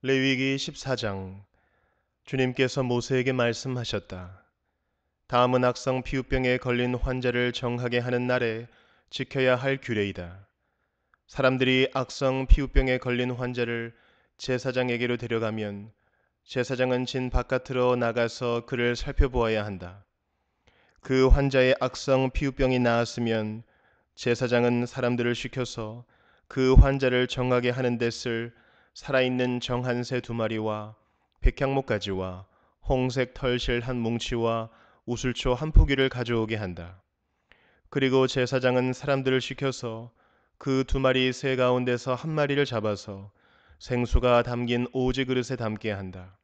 레위기 14장. 주님께서 모세에게 말씀하셨다. 다음은 악성 피부병에 걸린 환자를 정하게 하는 날에 지켜야 할 규례이다. 사람들이 악성 피부병에 걸린 환자를 제사장에게로 데려가면 제사장은 진 바깥으로 나가서 그를 살펴보아야 한다. 그 환자의 악성 피부병이 나았으면 제사장은 사람들을 시켜서 그 환자를 정하게 하는 데 쓸 살아있는 정한 새 2마리와 백향목가지와 홍색 털실 한 뭉치와 우슬초 한 포기를 가져오게 한다. 그리고 제사장은 사람들을 시켜서 그 2마리 새 가운데서 한 마리를 잡아서 생수가 담긴 오지 그릇에 담게 한다.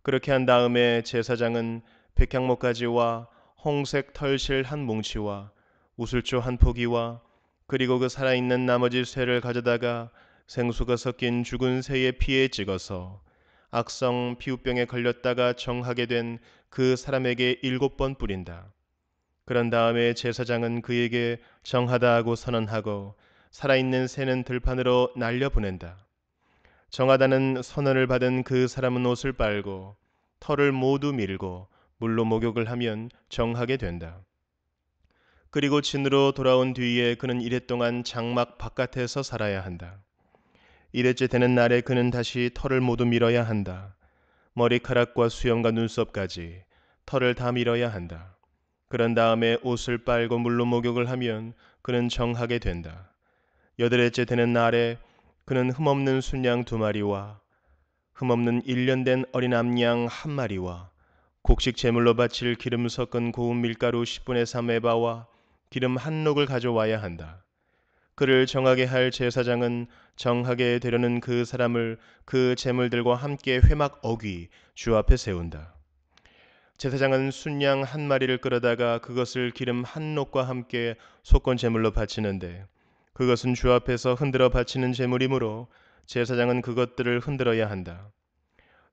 그렇게 한 다음에 제사장은 백향목가지와 홍색 털실 한 뭉치와 우슬초 한 포기와 그리고 그 살아있는 나머지 쇠를 가져다가 생수가 섞인 죽은 새의 피에 찍어서 악성 피부병에 걸렸다가 정하게 된 그 사람에게 7번 뿌린다. 그런 다음에 제사장은 그에게 정하다 하고 선언하고 살아있는 새는 들판으로 날려보낸다. 정하다는 선언을 받은 그 사람은 옷을 빨고 털을 모두 밀고 물로 목욕을 하면 정하게 된다. 그리고 진으로 돌아온 뒤에 그는 이랫동안 장막 바깥에서 살아야 한다. 이래째 되는 날에 그는 다시 털을 모두 밀어야 한다. 머리카락과 수염과 눈썹까지 털을 다 밀어야 한다. 그런 다음에 옷을 빨고 물로 목욕을 하면 그는 정하게 된다. 8일째 되는 날에 그는 흠없는 순양 2마리와 흠없는 1년 된 어린 암양 1마리와 곡식 제물로 바칠 기름 섞은 고운 밀가루 10분의 3 에바와 기름 한 녹을 가져와야 한다. 그를 정하게 할 제사장은 정하게 되려는 그 사람을 그 제물들과 함께 회막 어귀 주 앞에 세운다. 제사장은 순양 1마리를 끌어다가 그것을 기름 한 녹과 함께 속건 제물로 바치는데 그것은 주 앞에서 흔들어 바치는 제물이므로 제사장은 그것들을 흔들어야 한다.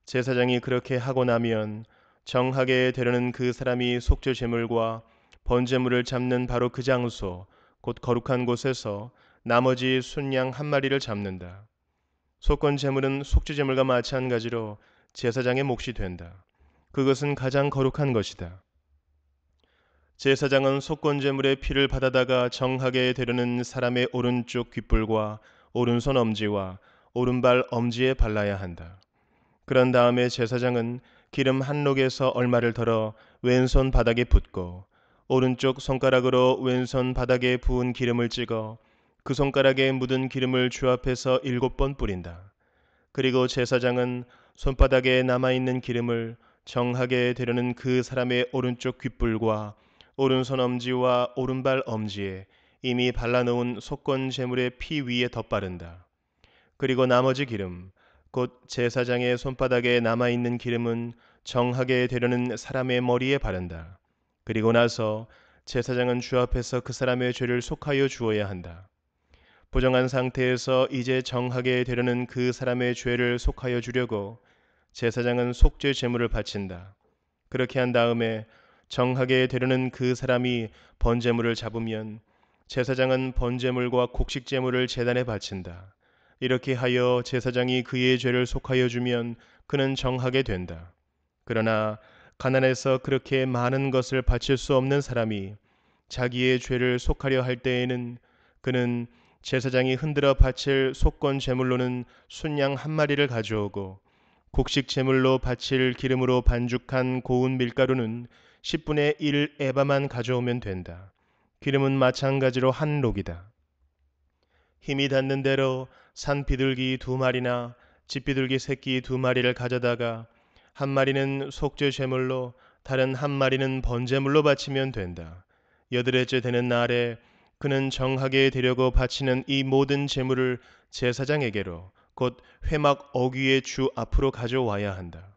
제사장이 그렇게 하고 나면 정하게 되려는 그 사람이 속죄 제물과 번제물을 잡는 바로 그 장소 곧 거룩한 곳에서 나머지 순양 1마리를 잡는다. 속건 제물은 속죄 제물과 마찬가지로 제사장의 몫이 된다. 그것은 가장 거룩한 것이다. 제사장은 속건 제물의 피를 받아다가 정하게 되려는 사람의 오른쪽 귓불과 오른손 엄지와 오른발 엄지에 발라야 한다. 그런 다음에 제사장은 기름 한 녹에서 얼마를 덜어 왼손 바닥에 붓고 오른쪽 손가락으로 왼손 바닥에 부은 기름을 찍어 그 손가락에 묻은 기름을 주 앞에서 7번 뿌린다. 그리고 제사장은 손바닥에 남아있는 기름을 정하게 되려는 그 사람의 오른쪽 귓불과 오른손 엄지와 오른발 엄지에 이미 발라놓은 속건 제물의 피 위에 덧바른다. 그리고 나머지 기름 곧 제사장의 손바닥에 남아있는 기름은 정하게 되려는 사람의 머리에 바른다. 그리고 나서 제사장은 주 앞에서 그 사람의 죄를 속하여 주어야 한다. 부정한 상태에서 이제 정하게 되려는 그 사람의 죄를 속하여 주려고 제사장은 속죄 제물을 바친다. 그렇게 한 다음에 정하게 되려는 그 사람이 번제물을 잡으면 제사장은 번제물과 곡식 제물을 제단에 바친다. 이렇게 하여 제사장이 그의 죄를 속하여 주면 그는 정하게 된다. 그러나 가난해서 그렇게 많은 것을 바칠 수 없는 사람이 자기의 죄를 속하려 할 때에는 그는 제사장이 흔들어 바칠 속건 제물로는 순양 1마리를 가져오고 곡식 제물로 바칠 기름으로 반죽한 고운 밀가루는 10분의 1 에바만 가져오면 된다. 기름은 마찬가지로 한 록이다. 힘이 닿는 대로 산 비둘기 2마리나 집 비둘기 새끼 2마리를 가져다가 1마리는 속죄 제물로 다른 1마리는 번제물로 바치면 된다. 8일째 되는 날에 그는 정하게 되려고 바치는 이 모든 제물을 제사장에게로 곧 회막 어귀의 주 앞으로 가져와야 한다.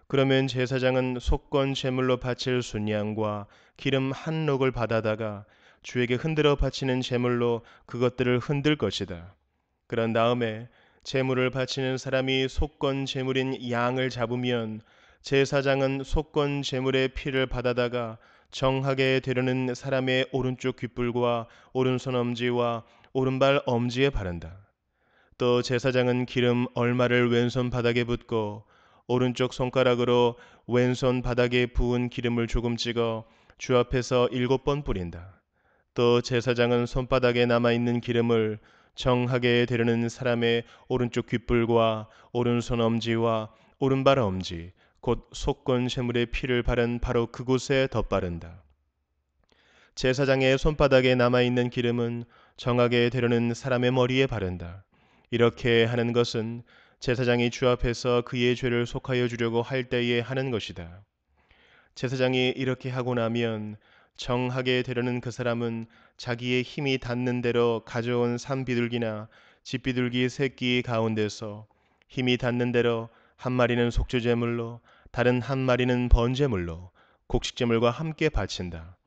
그러면 제사장은 속건 제물로 바칠 순양과 기름 한 록을 받아다가 주에게 흔들어 바치는 제물로 그것들을 흔들 것이다. 그런 다음에 제물을 바치는 사람이 속건 제물인 양을 잡으면 제사장은 속건 제물의 피를 받아다가 정하게 되려는 사람의 오른쪽 귓불과 오른손 엄지와 오른발 엄지에 바른다. 또 제사장은 기름 얼마를 왼손 바닥에 붓고 오른쪽 손가락으로 왼손 바닥에 부은 기름을 조금 찍어 주 앞에서 7번 뿌린다. 또 제사장은 손바닥에 남아있는 기름을 정하게 되려는 사람의 오른쪽 귓불과 오른손 엄지와 오른발 엄지 곧 속건 제물의 피를 바른 바로 그곳에 덧바른다. 제사장의 손바닥에 남아있는 기름은 정하게 되려는 사람의 머리에 바른다. 이렇게 하는 것은 제사장이 주 앞에서 그의 죄를 속하여 주려고 할 때에 하는 것이다. 제사장이 이렇게 하고 나면 정하게 되려는 그 사람은 자기의 힘이 닿는 대로 가져온 산비둘기나 집비둘기 새끼 가운데서 힘이 닿는 대로 한 마리는 속죄제물로 다른 한 마리는 번제물로 곡식제물과 함께 바친다.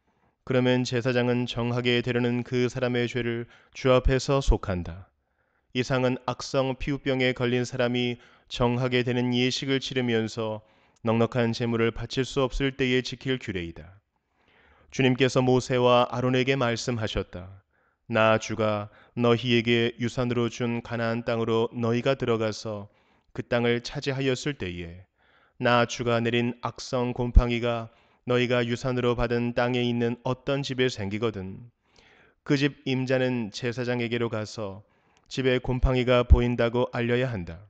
그러면 제사장은 정하게 되려는 그 사람의 죄를 주 앞에서 속한다. 이상은 악성 피부병에 걸린 사람이 정하게 되는 예식을 치르면서 넉넉한 제물을 바칠 수 없을 때에 지킬 규례이다. 주님께서 모세와 아론에게 말씀하셨다. 나 주가 너희에게 유산으로 준 가나안 땅으로 너희가 들어가서 그 땅을 차지하였을 때에 나 주가 내린 악성 곰팡이가 너희가 유산으로 받은 땅에 있는 어떤 집에 생기거든 그 집 임자는 제사장에게로 가서 집에 곰팡이가 보인다고 알려야 한다.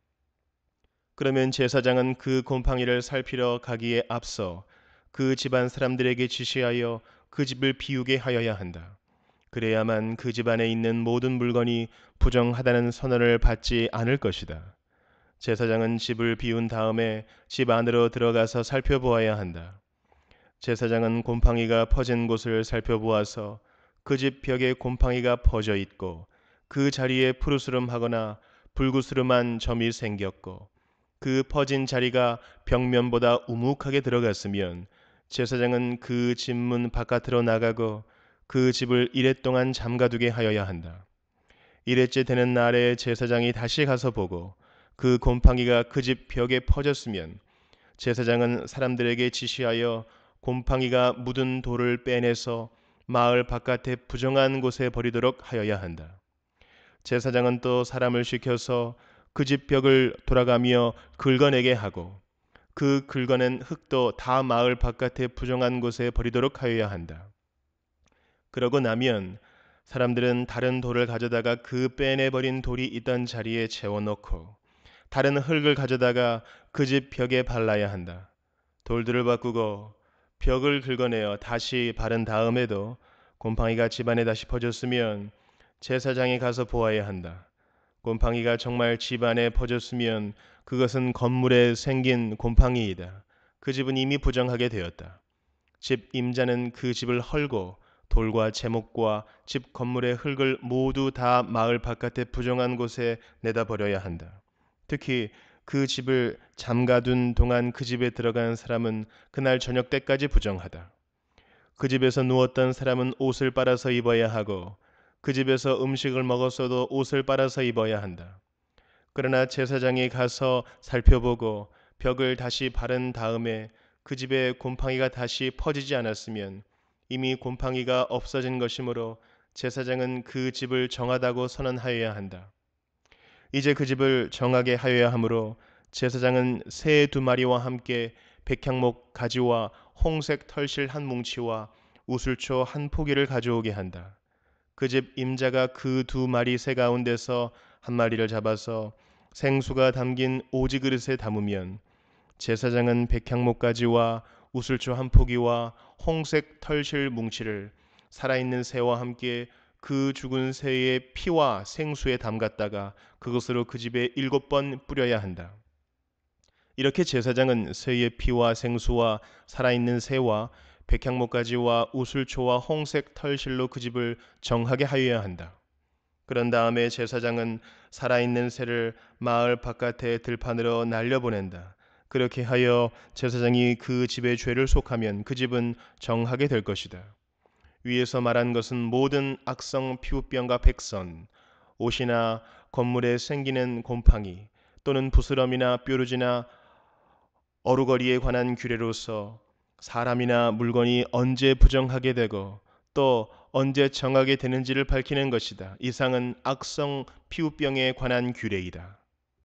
그러면 제사장은 그 곰팡이를 살피러 가기에 앞서 그 집안 사람들에게 지시하여 그 집을 비우게 하여야 한다. 그래야만 그 집안에 있는 모든 물건이 부정하다는 선언을 받지 않을 것이다. 제사장은 집을 비운 다음에 집 안으로 들어가서 살펴보아야 한다. 제사장은 곰팡이가 퍼진 곳을 살펴보아서 그 집 벽에 곰팡이가 퍼져 있고 그 자리에 푸르스름하거나 불구스름한 점이 생겼고 그 퍼진 자리가 벽면보다 우묵하게 들어갔으면 제사장은 그 집문 바깥으로 나가고 그 집을 이레 동안 잠가두게 하여야 한다. 이레째 되는 날에 제사장이 다시 가서 보고 그 곰팡이가 그 집 벽에 퍼졌으면 제사장은 사람들에게 지시하여 곰팡이가 묻은 돌을 빼내서 마을 바깥에 부정한 곳에 버리도록 하여야 한다. 제사장은 또 사람을 시켜서 그 집 벽을 돌아가며 긁어내게 하고 그 긁어낸 흙도 다 마을 바깥에 부정한 곳에 버리도록 하여야 한다. 그러고 나면 사람들은 다른 돌을 가져다가 그 빼내버린 돌이 있던 자리에 채워넣고 다른 흙을 가져다가 그 집 벽에 발라야 한다. 돌들을 바꾸고 벽을 긁어내어 다시 바른 다음에도 곰팡이가 집안에 다시 퍼졌으면 제사장이 가서 보아야 한다. 곰팡이가 정말 집안에 퍼졌으면 그것은 건물에 생긴 곰팡이이다. 그 집은 이미 부정하게 되었다. 집 임자는 그 집을 헐고 돌과 제목과 집 건물의 흙을 모두 다 마을 바깥에 부정한 곳에 내다 버려야 한다. 특히 그 집을 잠가둔 동안 그 집에 들어간 사람은 그날 저녁 때까지 부정하다. 그 집에서 누웠던 사람은 옷을 빨아서 입어야 하고 그 집에서 음식을 먹었어도 옷을 빨아서 입어야 한다. 그러나 제사장이 가서 살펴보고 벽을 다시 바른 다음에 그 집에 곰팡이가 다시 퍼지지 않았으면 이미 곰팡이가 없어진 것이므로 제사장은 그 집을 정하다고 선언하여야 한다. 이제 그 집을 정하게 하여야 하므로 제사장은 새 2마리와 함께 백향목 가지와 홍색 털실 한 뭉치와 우슬초 한 포기를 가져오게 한다. 그 집 임자가 그 2마리 새 가운데서 한 마리를 잡아서 생수가 담긴 오지 그릇에 담으면 제사장은 백향목 가지와 우슬초 한 포기와 홍색 털실 뭉치를 살아있는 새와 함께 그 죽은 새의 피와 생수에 담갔다가 그것으로 그 집에 7번 뿌려야 한다. 이렇게 제사장은 새의 피와 생수와 살아있는 새와 백향목가지와 우슬초와 홍색 털실로 그 집을 정하게 하여야 한다. 그런 다음에 제사장은 살아있는 새를 마을 바깥의 들판으로 날려보낸다. 그렇게 하여 제사장이 그 집의 죄를 속하면 그 집은 정하게 될 것이다. 위에서 말한 것은 모든 악성 피부병과 백선, 옷이나 건물에 생기는 곰팡이 또는 부스럼이나 뾰루지나 어루거리에 관한 규례로서 사람이나 물건이 언제 부정하게 되고 또 언제 정하게 되는지를 밝히는 것이다. 이상은 악성 피부병에 관한 규례이다.